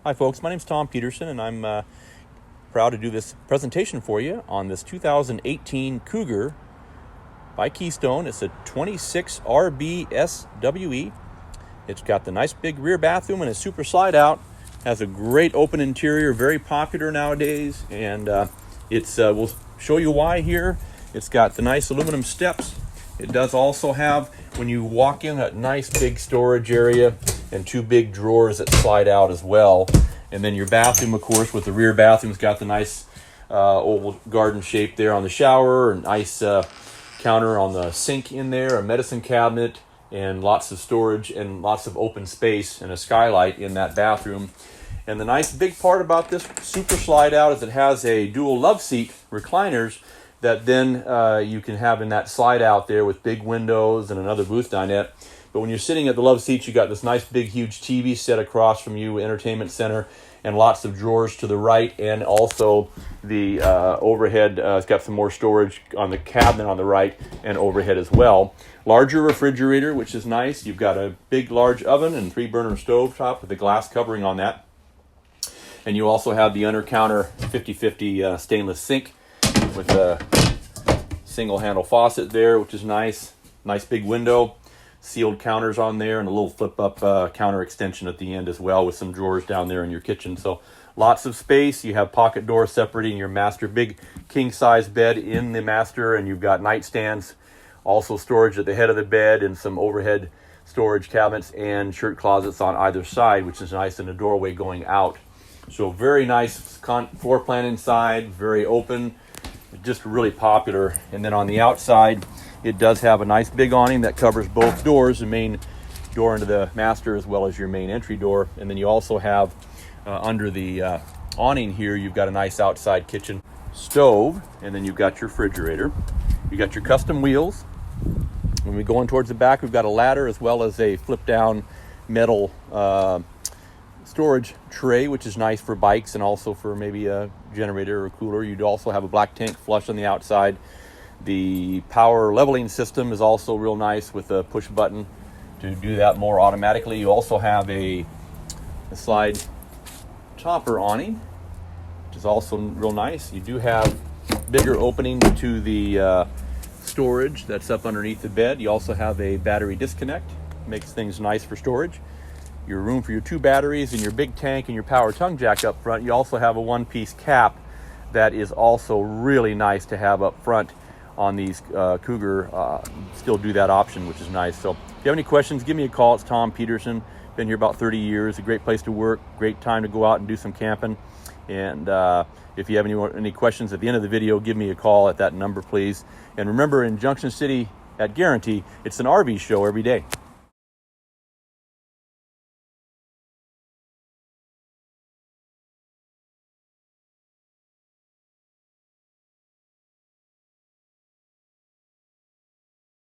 Hi folks, my name's Tom Peterson and I'm proud to do this presentation for you on this 2018 Cougar by Keystone. It's a 26 RBSWE. It's got the nice big rear bathroom and a super slide out. Has a great open interior, very popular nowadays, and we'll show you why here. It's got the nice aluminum steps. It does also have, when you walk in, a nice big storage area and two big drawers that slide out as well. And then your bathroom, of course, with the rear bathroom's got the nice oval garden shape there on the shower, a nice counter on the sink in there, a medicine cabinet, and lots of storage and lots of open space and a skylight in that bathroom. And the nice big part about this super slide out is it has a dual love seat recliners that then you can have in that slide out there with big windows and another booth dinette. But when you're sitting at the love seats, you got this nice big huge TV set across from you, entertainment center, and lots of drawers to the right, and also the overhead. It's got some more storage on the cabinet on the right and overhead as well. Larger refrigerator, which is nice. You've got a big large oven and 3-burner stove top with a glass covering on that. And you also have the under counter 50/50 stainless sink with a single handle faucet there, which is nice. Nice big window, sealed counters on there, and a little flip up counter extension at the end as well with some drawers down there in your kitchen. So lots of space. You have pocket doors separating your master, big king size bed in the master, and you've got nightstands, also storage at the head of the bed, and some overhead storage cabinets and shirt closets on either side, which is nice, in a doorway going out. So very nice floor plan inside, very open, just really popular. And then on the outside, it does have a nice big awning that covers both doors, the main door into the master as well as your main entry door. And then you also have under the awning here, you've got a nice outside kitchen stove, and then you've got your refrigerator. You got your custom wheels. When we go in towards the back, we've got a ladder as well as a flip down metal storage tray, which is nice for bikes and also for maybe a generator or cooler. You'd also have a black tank flush on the outside. The power leveling system is also real nice with a push button to do that more automatically. You also have a slide topper awning, which is also real nice. You do have bigger opening to the storage that's up underneath the bed. You also have a battery disconnect, makes things nice for storage. Your room for your 2 batteries and your big tank and your power tongue jack up front. You also have a 1-piece cap that is also really nice to have up front on these Cougar. Still do that option, which is nice. So if you have any questions, give me a call. It's Tom Peterson. Been here about 30 years. A great place to work, great time to go out and do some camping. And if you have any questions at the end of the video, give me a call at that number, please. And remember, in Junction City at Guaranty, it's an RV show every day.